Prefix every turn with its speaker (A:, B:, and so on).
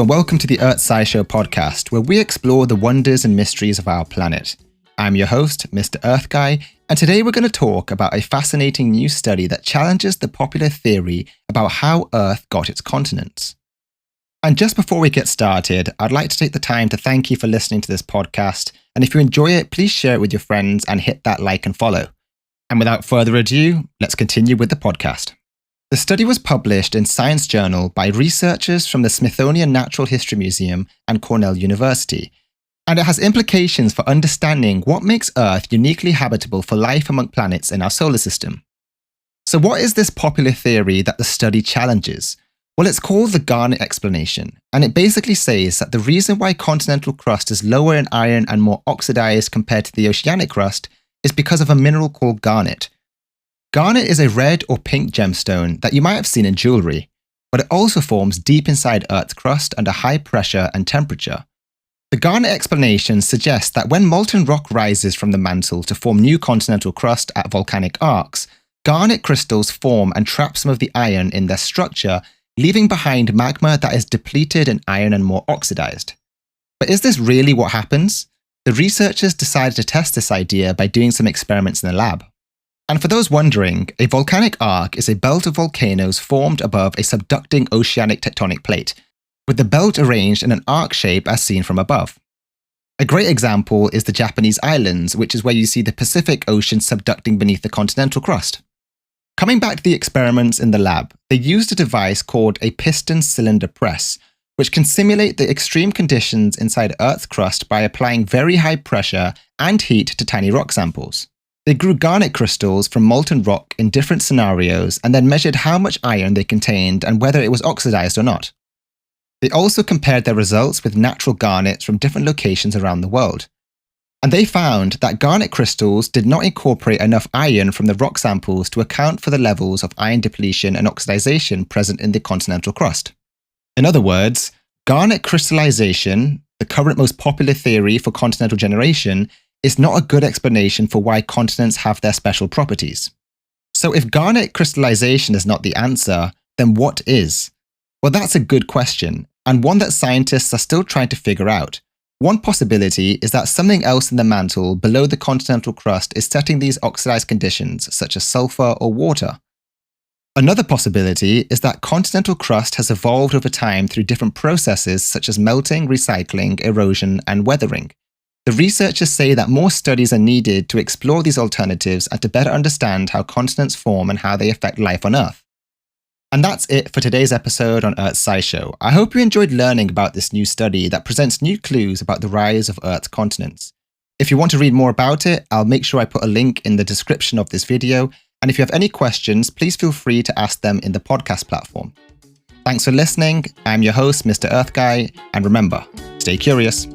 A: and welcome to the EarthGuy Show podcast, where we explore the wonders and mysteries of our planet. I'm your host, MrEarthGuy, and today we're going to talk about a fascinating new study that challenges the popular theory about how Earth got its continents. And just before we get started, I'd like to take the time to thank you for listening to this podcast, and if you enjoy it, please share it with your friends and hit that like and follow. And without further ado, let's continue with the podcast. The study was published in Science Journal by researchers from the Smithsonian Natural History Museum and Cornell University, and it has implications for understanding what makes Earth uniquely habitable for life among planets in our solar system. So what is this popular theory that the study challenges? Well, it's called the garnet explanation, and it basically says that the reason why continental crust is lower in iron and more oxidized compared to the oceanic crust is because of a mineral called garnet. Garnet is a red or pink gemstone that you might have seen in jewelry, but it also forms deep inside Earth's crust under high pressure and temperature. The garnet explanation suggests that when molten rock rises from the mantle to form new continental crust at volcanic arcs, garnet crystals form and trap some of the iron in their structure, leaving behind magma that is depleted in iron and more oxidized. But is this really what happens? The researchers decided to test this idea by doing some experiments in the lab. And for those wondering, a volcanic arc is a belt of volcanoes formed above a subducting oceanic tectonic plate, with the belt arranged in an arc shape as seen from above. A great example is the Japanese islands, which is where you see the Pacific Ocean subducting beneath the continental crust. Coming back to the experiments in the lab, they used a device called a piston cylinder press, which can simulate the extreme conditions inside Earth's crust by applying very high pressure and heat to tiny rock samples. They grew garnet crystals from molten rock in different scenarios and then measured how much iron they contained and whether it was oxidized or not. They also compared their results with natural garnets from different locations around the world. And they found that garnet crystals did not incorporate enough iron from the rock samples to account for the levels of iron depletion and oxidization present in the continental crust. In other words, garnet crystallization, the current most popular theory for continental generation, is not a good explanation for why continents have their special properties. So if garnet crystallization is not the answer, then what is? Well, that's a good question, and one that scientists are still trying to figure out. One possibility is that something else in the mantle below the continental crust is setting these oxidized conditions, such as sulfur or water. Another possibility is that continental crust has evolved over time through different processes such as melting, recycling, erosion, and weathering. The researchers say that more studies are needed to explore these alternatives and to better understand how continents form and how they affect life on Earth. And that's it for today's episode on EarthGuy Show. I hope you enjoyed learning about this new study that presents new clues about the rise of Earth's continents. If you want to read more about it, I'll make sure I put a link in the description of this video. And if you have any questions, please feel free to ask them in the podcast platform. Thanks for listening. I'm your host, Mr. EarthGuy, and remember, stay curious.